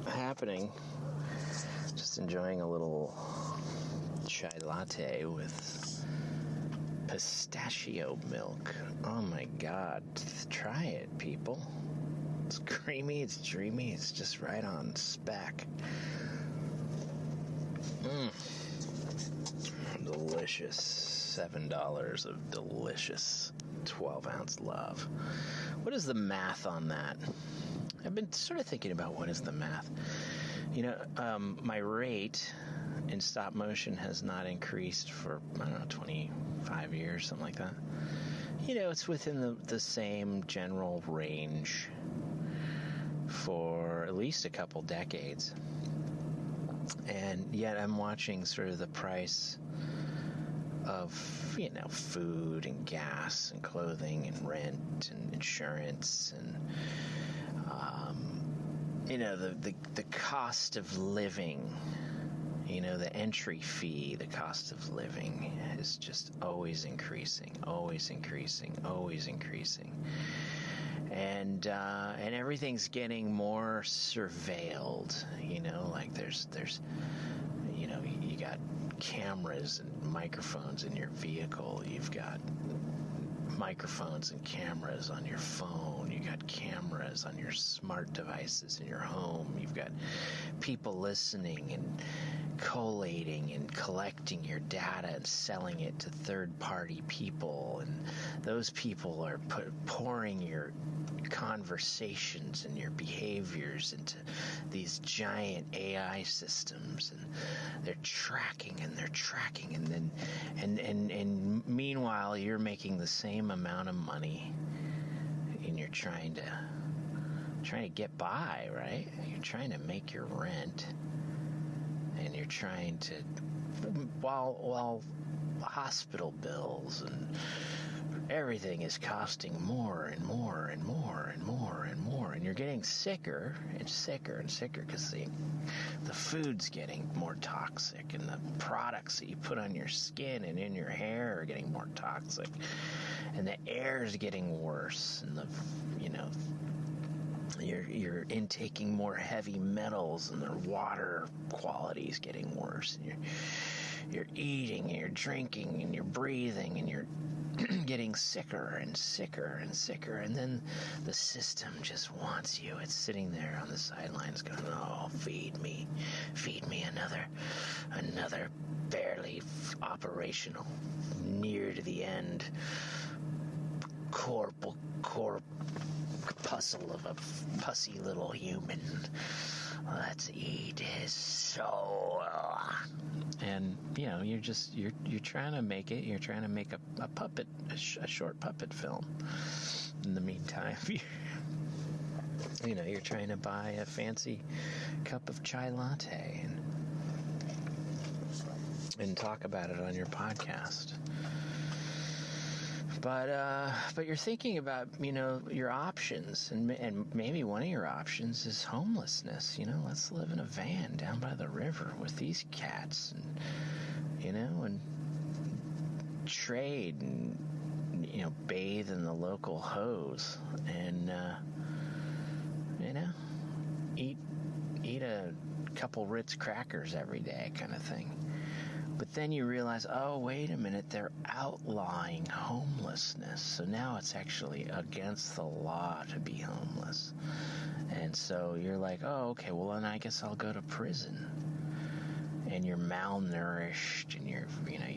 happening. Just enjoying a little chai latte with pistachio milk. Oh my God. Try it, people. It's creamy, it's dreamy, it's just right on spec. Delicious. $7 of delicious 12-ounce love. What is the math on that? I've been sort of thinking about what is the math. My rate in stop motion has not increased for, 25 years, something like that. It's within the same general range for at least a couple decades. And yet I'm watching sort of the price of, food and gas and clothing and rent and insurance and, the cost of living, the entry fee, the cost of living is just always increasing, always increasing, always increasing. And everything's getting more surveilled, like there's you got cameras and microphones in your vehicle, you've got microphones and cameras on your phone, you got cameras on your smart devices in your home, you've got people listening and collating and collecting your data and selling it to third-party people, and those people are pouring your conversations and your behaviors into these giant AI systems, and they're tracking and then and meanwhile you're making the same amount of money and you're trying to get by, right? You're trying to make your rent. And you're trying to, while hospital bills and everything is costing more and more and more and more and more, and you're getting sicker and sicker and sicker because the food's getting more toxic, and the products that you put on your skin and in your hair are getting more toxic, and the air is getting worse, and you're intaking more heavy metals, and the water quality is getting worse, and you're eating, and you're drinking, and you're breathing, and you're getting sicker and sicker and sicker, and then the system just wants you. It's sitting there on the sidelines going, oh, feed me another barely operational, near to the end corpuscle of a pussy little human. Let's eat his soul. And you're trying to make it. You're trying to make a puppet, a short puppet film. In the meantime, you're trying to buy a fancy cup of chai latte and talk about it on your podcast. But you're thinking about, your options, and maybe one of your options is homelessness. Let's live in a van down by the river with these cats, and and trade, and bathe in the local hose, and eat a couple Ritz crackers every day, kind of thing. But then you realize, oh, wait a minute, they're outlawing homelessness. So now it's actually against the law to be homeless. And so you're like, oh, okay, well, then I guess I'll go to prison. And you're malnourished, and you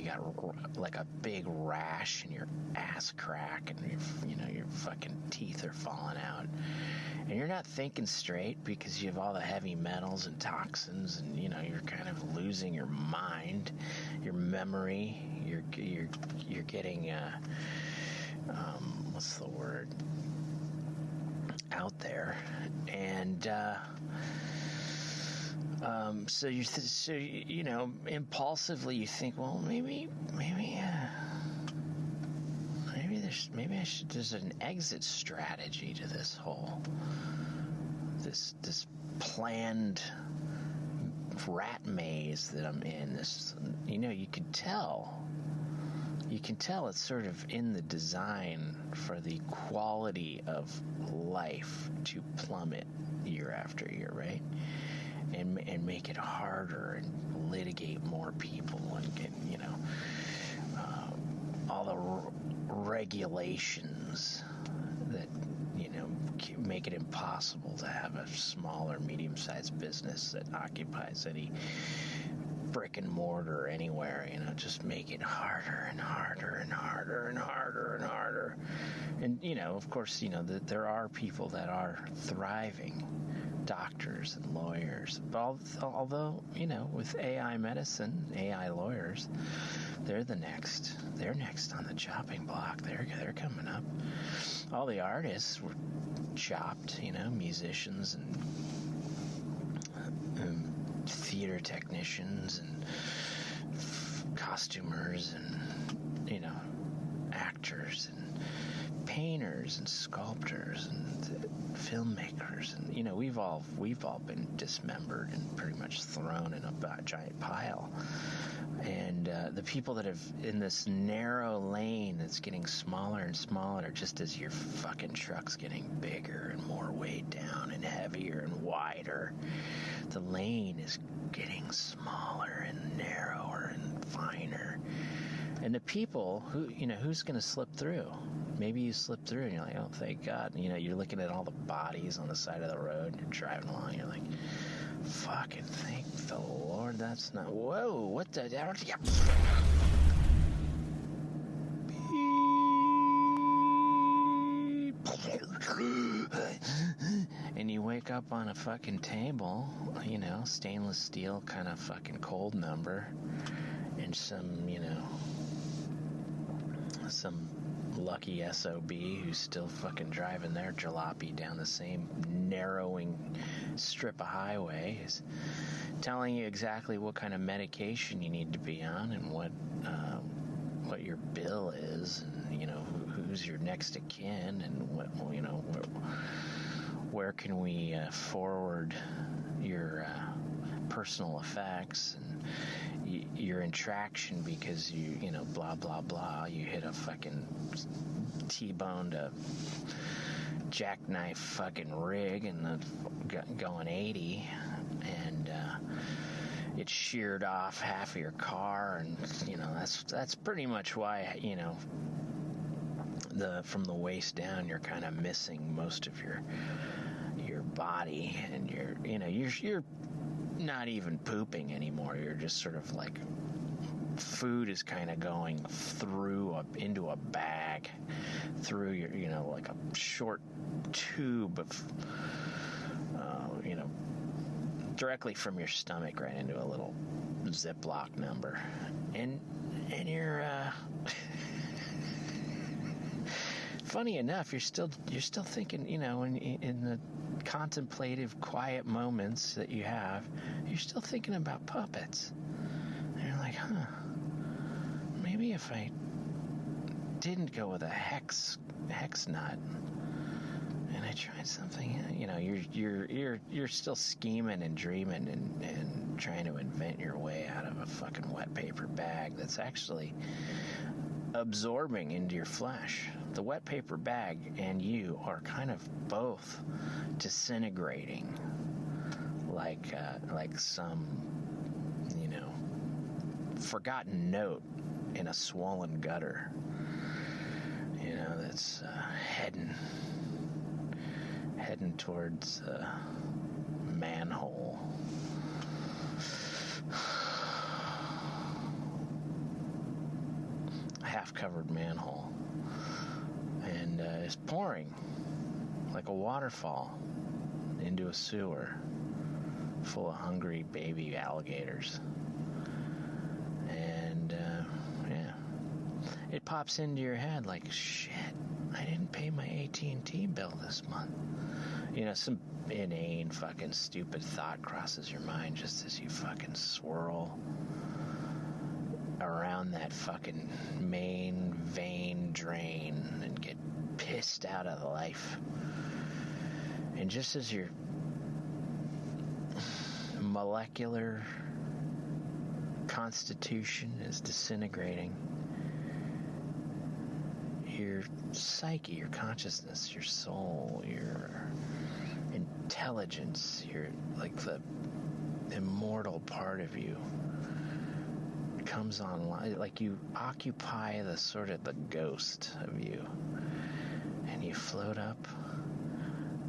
got like a big rash in your ass crack, and your fucking teeth are falling out. And you're not thinking straight because you have all the heavy metals and toxins, and you're kind of losing your mind, your memory. You're getting what's the word, out there, and so impulsively you think, well, maybe there's an exit strategy to this whole this planned rat maze that I'm in. This, you can tell it's sort of in the design for the quality of life to plummet year after year, right? and make it harder and litigate more people and get, all the regulations that, make it impossible to have a small or medium-sized business that occupies any brick and mortar anywhere, just make it harder and harder and harder and harder and harder. And, of course, there are people that are thriving, doctors and lawyers. But although, with AI medicine, AI lawyers, they're next on the chopping block. They're coming up. All the artists were chopped, musicians and theater technicians and costumers and, actors and painters and sculptors and filmmakers, and we've all been dismembered and pretty much thrown in a giant pile. And the people that have in this narrow lane that's getting smaller and smaller, just as your fucking truck's getting bigger and more weighed down and heavier and wider, the lane is getting smaller and narrower and finer. And the people who, who's going to slip through? Maybe you slip through and you're like, oh, thank God. You're looking at all the bodies on the side of the road and you're driving along. You're like, fucking thank the Lord that's not. Whoa, what the? And you wake up on a fucking table, stainless steel kind of fucking cold number, and some lucky SOB who's still fucking driving their jalopy down the same narrowing strip of highway is telling you exactly what kind of medication you need to be on and what your bill is, and who's your next of kin, and what where can we forward your personal effects and you're in traction because you blah blah blah, you hit a fucking T-boned a jackknife fucking rig and going 80, and it sheared off half of your car, and that's pretty much why from the waist down you're kind of missing most of your body, and you're not even pooping anymore. You're just sort of like food is kind of going through into a bag through your like a short tube of directly from your stomach right into a little Ziploc number, and you're funny enough, you're still thinking, in the contemplative, quiet moments that you have, you're still thinking about puppets. And you're like, maybe if I didn't go with a hex nut, and I tried something, you're still scheming and dreaming and trying to invent your way out of a fucking wet paper bag that's actually absorbing into your flesh. The wet paper bag and you are kind of both disintegrating like some forgotten note in a swollen gutter that's heading towards manhole. Half-covered manhole, and it's pouring like a waterfall into a sewer full of hungry baby alligators. And it pops into your head like, shit, I didn't pay my AT&T bill this month. Some inane fucking stupid thought crosses your mind just as you fucking swirl around that fucking main vein drain and get pissed out of life. And just as your molecular constitution is disintegrating, your psyche, your consciousness, your soul, your intelligence, your like the immortal part of you comes online, like you occupy the sort of the ghost of you, and you float up,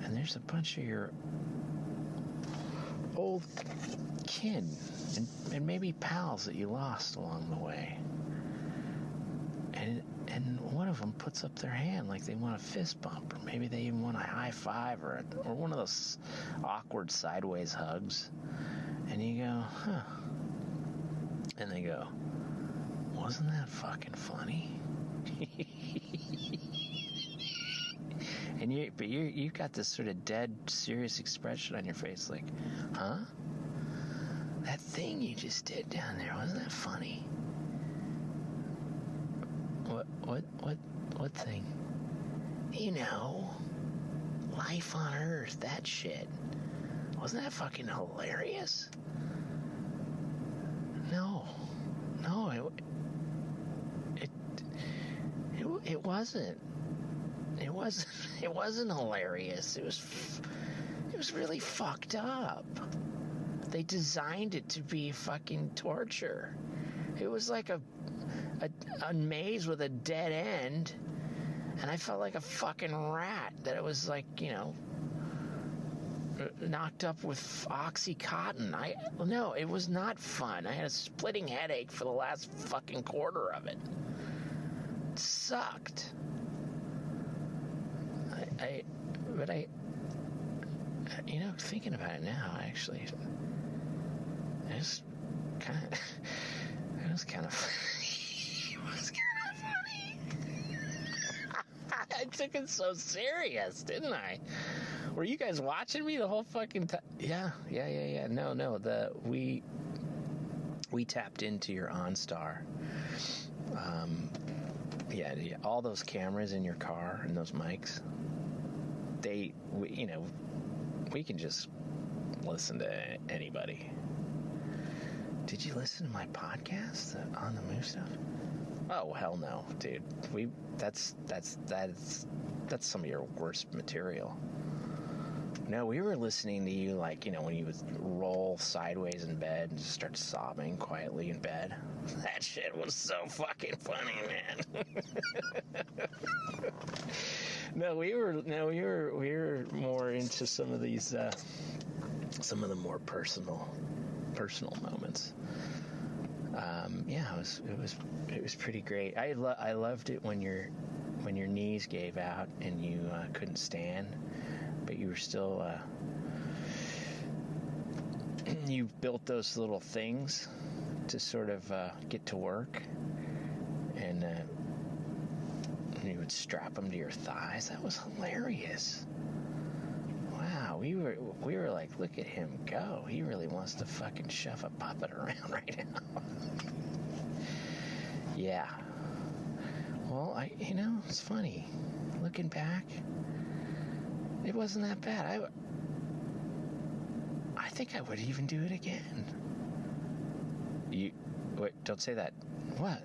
and there's a bunch of your old kin and maybe pals that you lost along the way, and one of them puts up their hand like they want a fist bump, or maybe they even want a high five, or one of those awkward sideways hugs, and you go, huh, and they go, wasn't that fucking funny? And you've got this sort of dead serious expression on your face, like, huh? That thing you just did down there, wasn't that funny? What thing? You know, life on Earth, that shit. Wasn't that fucking hilarious? No, it wasn't. It wasn't hilarious. It was really fucked up. They designed it to be fucking torture. It was like a maze with a dead end, and I felt like a fucking rat that it was like, you know, knocked up with Oxycontin. No, it was not fun. I had a splitting headache for the last fucking quarter of it. It sucked. But you know, thinking about it now, actually, it was kind of funny. I took it so serious, didn't I? Were you guys watching me the whole fucking time? Yeah. No, we tapped into your OnStar. Yeah, all those cameras in your car and those mics, we can just listen to anybody. Did you listen to my podcast on the Moose stuff? Oh, hell no, dude. That's some of your worst material. No, we were listening to you, like, you know, when you would roll sideways in bed and just start sobbing quietly in bed. That shit was so fucking funny, man. No, we were more into some of these, some of the more personal moments. Yeah, it was pretty great. I loved it when your knees gave out and you couldn't stand, but you were still you built those little things to sort of get to work, and you would strap them to your thighs. That was hilarious. Wow, we were like, look at him go. He really wants to fucking shove a puppet around right now. Yeah. Well, it's funny. Looking back, it wasn't that bad. I think I would even do it again. Wait, don't say that. What?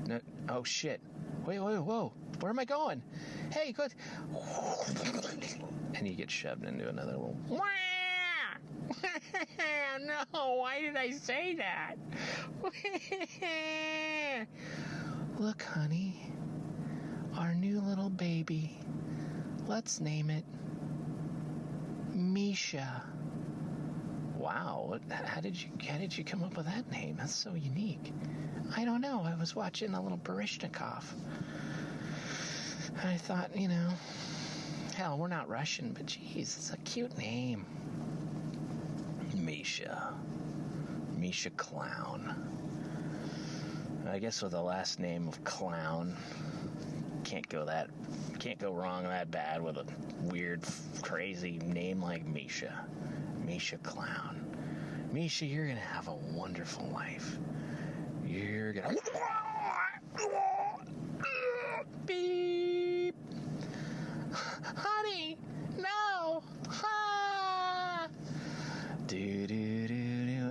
No. Oh, shit. Wait, whoa. Where am I going? Hey, good. And you get shoved into another little... No, why did I say that? Look, honey. Our new little baby. Let's name it Misha. Wow, how did you come up with that name? That's so unique. I don't know. I was watching a little Baryshnikov. I thought, hell, we're not Russian, but geez, it's a cute name. Misha Clown. I guess with the last name of Clown, can't go wrong that bad with a weird, crazy name like Misha Clown. Misha, you're gonna have a wonderful life. You're gonna beep, honey, no, do,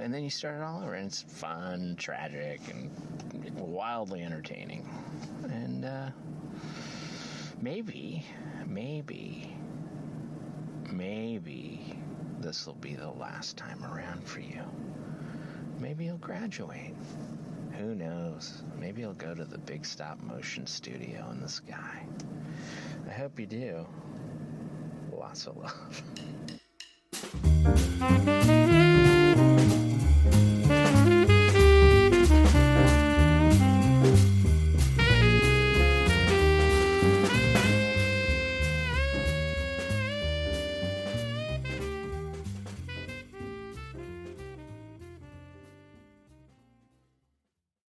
and then you start it all over, and it's fun, tragic, and wildly entertaining. And maybe this will be the last time around for you. Maybe you'll graduate. Who knows? Maybe you'll go to the big stop motion studio in the sky. I hope you do. Lots of love.